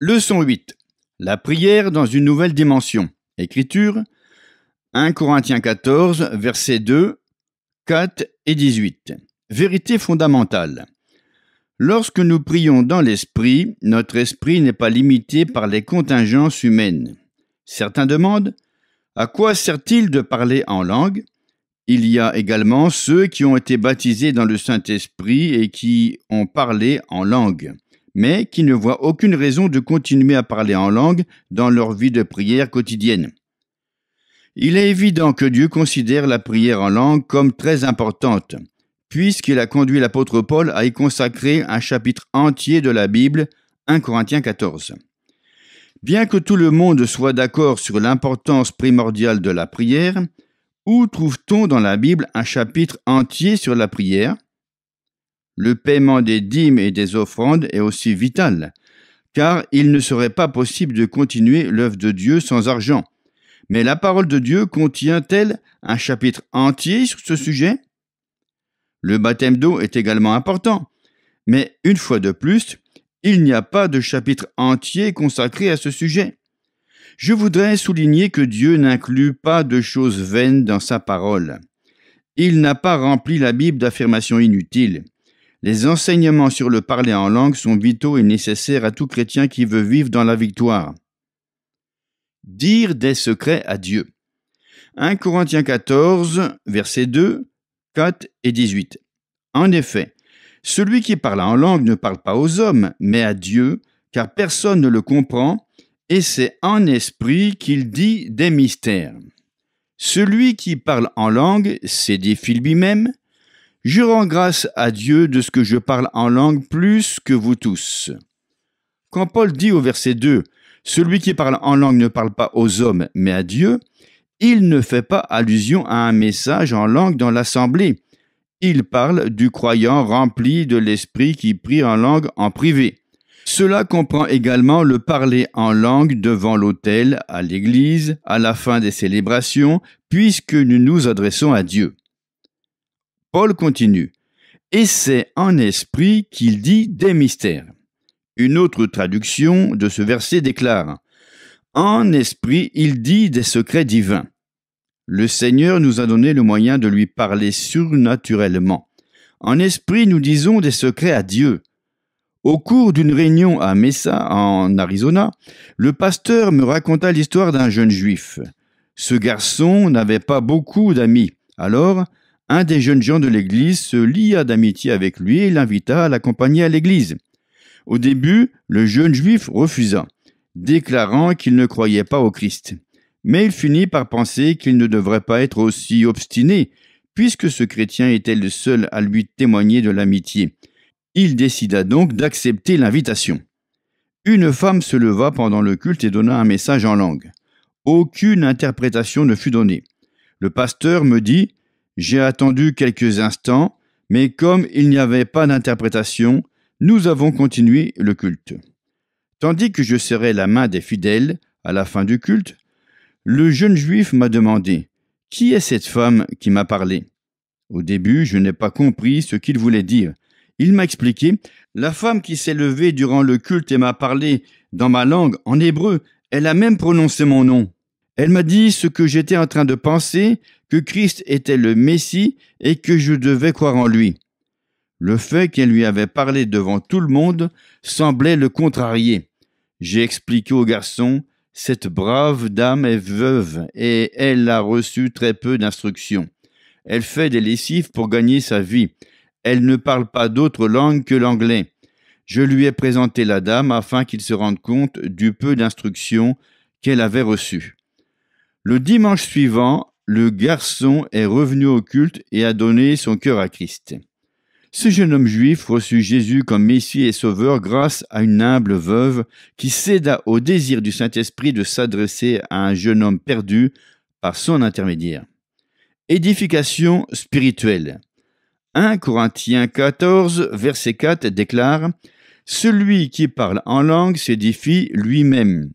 Leçon 8. La prière dans une nouvelle dimension. Écriture 1 Corinthiens 14, versets 2, 4 et 18. Vérité fondamentale. Lorsque nous prions dans l'esprit, notre esprit n'est pas limité par les contingences humaines. Certains demandent « À quoi sert-il de parler en langue ?» Il y a également ceux qui ont été baptisés dans le Saint-Esprit et qui ont parlé en langue, mais qui ne voient aucune raison de continuer à parler en langue dans leur vie de prière quotidienne. Il est évident que Dieu considère la prière en langue comme très importante, puisqu'il a conduit l'apôtre Paul à y consacrer un chapitre entier de la Bible, 1 Corinthiens 14. Bien que tout le monde soit d'accord sur l'importance primordiale de la prière, où trouve-t-on dans la Bible un chapitre entier sur la prière ? Le paiement des dîmes et des offrandes est aussi vital, car il ne serait pas possible de continuer l'œuvre de Dieu sans argent. Mais la parole de Dieu contient-elle un chapitre entier sur ce sujet ? Le baptême d'eau est également important, mais une fois de plus, il n'y a pas de chapitre entier consacré à ce sujet. Je voudrais souligner que Dieu n'inclut pas de choses vaines dans sa parole. Il n'a pas rempli la Bible d'affirmations inutiles. Les enseignements sur le parler en langue sont vitaux et nécessaires à tout chrétien qui veut vivre dans la victoire. Dire des secrets à Dieu. 1 Corinthiens 14, versets 2, 4 et 18. En effet, celui qui parle en langue ne parle pas aux hommes, mais à Dieu, car personne ne le comprend, et c'est en esprit qu'il dit des mystères. Celui qui parle en langue s'édifie lui-même. Je rends grâce à Dieu de ce que je parle en langue plus que vous tous. Quand Paul dit au verset 2, « Celui qui parle en langue ne parle pas aux hommes, mais à Dieu », il ne fait pas allusion à un message en langue dans l'assemblée. Il parle du croyant rempli de l'esprit qui prie en langue en privé. Cela comprend également le parler en langue devant l'autel, à l'église, à la fin des célébrations, puisque nous nous adressons à Dieu. Paul continue. Et c'est en esprit qu'il dit des mystères. Une autre traduction de ce verset déclare « En esprit, il dit des secrets divins ». Le Seigneur nous a donné le moyen de lui parler surnaturellement. En esprit, nous disons des secrets à Dieu. Au cours d'une réunion à Mesa, en Arizona, le pasteur me raconta l'histoire d'un jeune juif. Ce garçon n'avait pas beaucoup d'amis. Alors, un des jeunes gens de l'église se lia d'amitié avec lui et l'invita à l'accompagner à l'église. Au début, le jeune juif refusa, déclarant qu'il ne croyait pas au Christ. Mais il finit par penser qu'il ne devrait pas être aussi obstiné, puisque ce chrétien était le seul à lui témoigner de l'amitié. Il décida donc d'accepter l'invitation. Une femme se leva pendant le culte et donna un message en langue. Aucune interprétation ne fut donnée. Le pasteur me dit « J'ai attendu quelques instants, mais comme il n'y avait pas d'interprétation, nous avons continué le culte. » Tandis que je serrais la main des fidèles à la fin du culte, le jeune juif m'a demandé « Qui est cette femme qui m'a parlé ?» Au début, je n'ai pas compris ce qu'il voulait dire. Il m'a expliqué « La femme qui s'est levée durant le culte et m'a parlé dans ma langue, en hébreu, elle a même prononcé mon nom. Elle m'a dit ce que j'étais en train de penser, que Christ était le Messie et que je devais croire en lui. » Le fait qu'elle lui avait parlé devant tout le monde semblait le contrarier. J'ai expliqué au garçon « Cette brave dame est veuve et elle a reçu très peu d'instructions. Elle fait des lessives pour gagner sa vie. Elle ne parle pas d'autre langue que l'anglais. Je lui ai présenté la dame afin qu'il se rende compte du peu d'instructions qu'elle avait reçues. » Le dimanche suivant, le garçon est revenu au culte et a donné son cœur à Christ. Ce jeune homme juif reçut Jésus comme Messie et Sauveur grâce à une humble veuve qui céda au désir du Saint-Esprit de s'adresser à un jeune homme perdu par son intermédiaire. Édification spirituelle. 1 Corinthiens 14, verset 4 déclare « Celui qui parle en langue s'édifie lui-même »,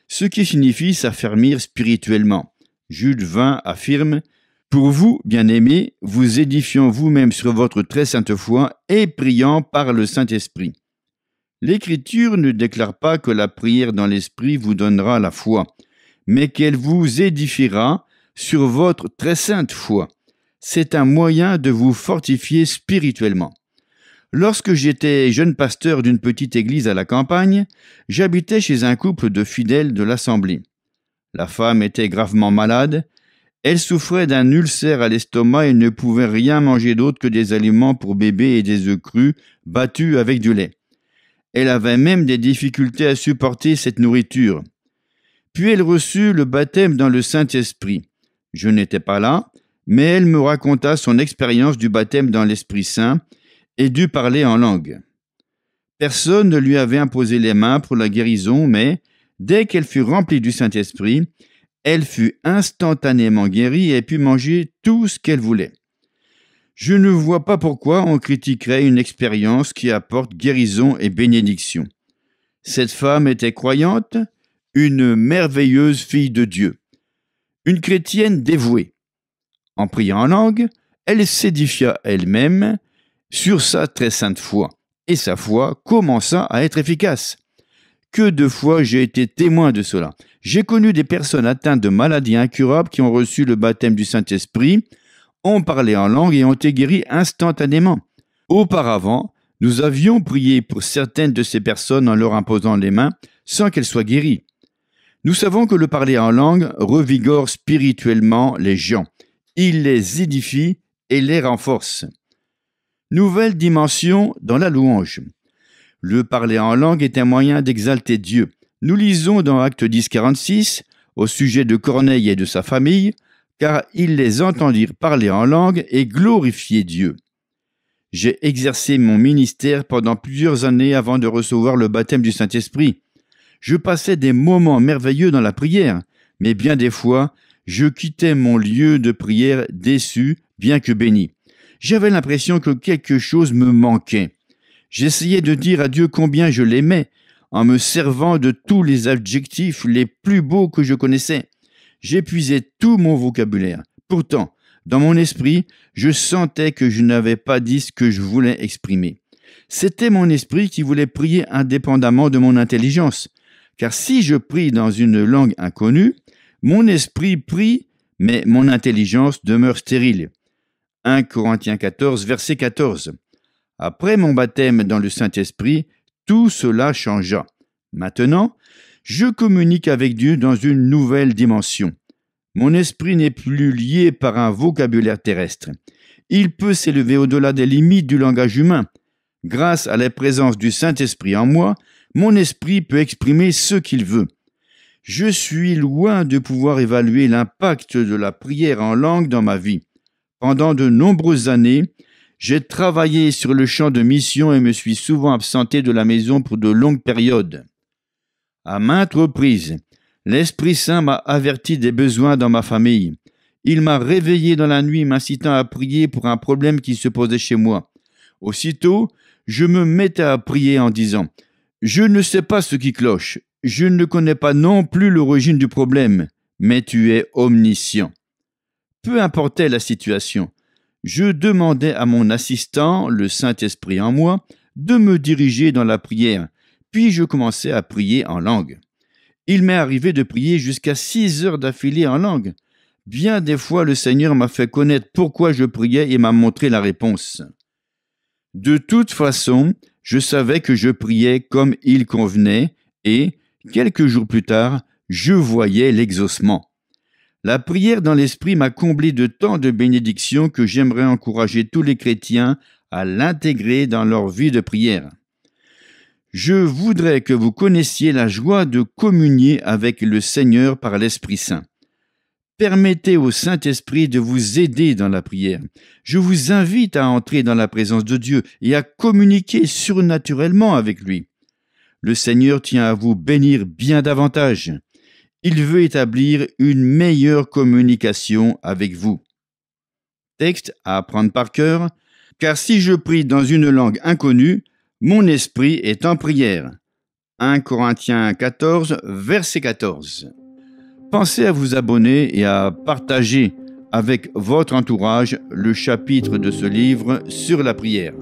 ce qui signifie s'affermir spirituellement. Jude 20 affirme « Pour vous, bien-aimés, vous édifiant vous-même sur votre très sainte foi et priant par le Saint-Esprit. » L'Écriture ne déclare pas que la prière dans l'Esprit vous donnera la foi, mais qu'elle vous édifiera sur votre très sainte foi. C'est un moyen de vous fortifier spirituellement. Lorsque j'étais jeune pasteur d'une petite église à la campagne, j'habitais chez un couple de fidèles de l'Assemblée. La femme était gravement malade. Elle souffrait d'un ulcère à l'estomac et ne pouvait rien manger d'autre que des aliments pour bébé et des œufs crus battus avec du lait. Elle avait même des difficultés à supporter cette nourriture. Puis elle reçut le baptême dans le Saint-Esprit. Je n'étais pas là, mais elle me raconta son expérience du baptême dans l'Esprit Saint et dut parler en langue. Personne ne lui avait imposé les mains pour la guérison, mais dès qu'elle fut remplie du Saint-Esprit, elle fut instantanément guérie et put manger tout ce qu'elle voulait. Je ne vois pas pourquoi on critiquerait une expérience qui apporte guérison et bénédiction. Cette femme était croyante, une merveilleuse fille de Dieu, une chrétienne dévouée. En priant en langue, elle s'édifia elle-même sur sa très sainte foi, et sa foi commença à être efficace. Que de fois j'ai été témoin de cela. J'ai connu des personnes atteintes de maladies incurables qui ont reçu le baptême du Saint-Esprit, ont parlé en langue et ont été guéris instantanément. Auparavant, nous avions prié pour certaines de ces personnes en leur imposant les mains sans qu'elles soient guéries. Nous savons que le parler en langue revigore spirituellement les gens. Il les édifie et les renforce. Nouvelle dimension dans la louange. Le parler en langue est un moyen d'exalter Dieu. Nous lisons dans Actes 10, 46, au sujet de Corneille et de sa famille, car ils les entendirent parler en langue et glorifier Dieu. J'ai exercé mon ministère pendant plusieurs années avant de recevoir le baptême du Saint-Esprit. Je passais des moments merveilleux dans la prière, mais bien des fois, je quittais mon lieu de prière déçu, bien que béni. J'avais l'impression que quelque chose me manquait. J'essayais de dire à Dieu combien je l'aimais, en me servant de tous les adjectifs les plus beaux que je connaissais. J'épuisais tout mon vocabulaire. Pourtant, dans mon esprit, je sentais que je n'avais pas dit ce que je voulais exprimer. C'était mon esprit qui voulait prier indépendamment de mon intelligence. Car si je prie dans une langue inconnue, mon esprit prie, mais mon intelligence demeure stérile. 1 Corinthiens 14, verset 14. Après mon baptême dans le Saint-Esprit, tout cela changea. Maintenant, je communique avec Dieu dans une nouvelle dimension. Mon esprit n'est plus lié par un vocabulaire terrestre. Il peut s'élever au-delà des limites du langage humain. Grâce à la présence du Saint-Esprit en moi, mon esprit peut exprimer ce qu'il veut. Je suis loin de pouvoir évaluer l'impact de la prière en langue dans ma vie. Pendant de nombreuses années, j'ai travaillé sur le champ de mission et me suis souvent absenté de la maison pour de longues périodes. À maintes reprises, l'Esprit Saint m'a averti des besoins dans ma famille. Il m'a réveillé dans la nuit m'incitant à prier pour un problème qui se posait chez moi. Aussitôt, je me mettais à prier en disant « Je ne sais pas ce qui cloche, je ne connais pas non plus l'origine du problème, mais tu es omniscient. » Peu importait la situation, je demandais à mon assistant, le Saint-Esprit en moi, de me diriger dans la prière, puis je commençais à prier en langue. Il m'est arrivé de prier jusqu'à 6 heures d'affilée en langue. Bien des fois, le Seigneur m'a fait connaître pourquoi je priais et m'a montré la réponse. De toute façon, je savais que je priais comme il convenait et, quelques jours plus tard, je voyais l'exaucement. La prière dans l'esprit m'a comblé de tant de bénédictions que j'aimerais encourager tous les chrétiens à l'intégrer dans leur vie de prière. Je voudrais que vous connaissiez la joie de communier avec le Seigneur par l'Esprit Saint. Permettez au Saint-Esprit de vous aider dans la prière. Je vous invite à entrer dans la présence de Dieu et à communiquer surnaturellement avec lui. Le Seigneur tient à vous bénir bien davantage. Il veut établir une meilleure communication avec vous. Texte à apprendre par cœur. Car si je prie dans une langue inconnue, mon esprit est en prière. 1 Corinthiens 14, verset 14. Pensez à vous abonner et à partager avec votre entourage le chapitre de ce livre sur la prière.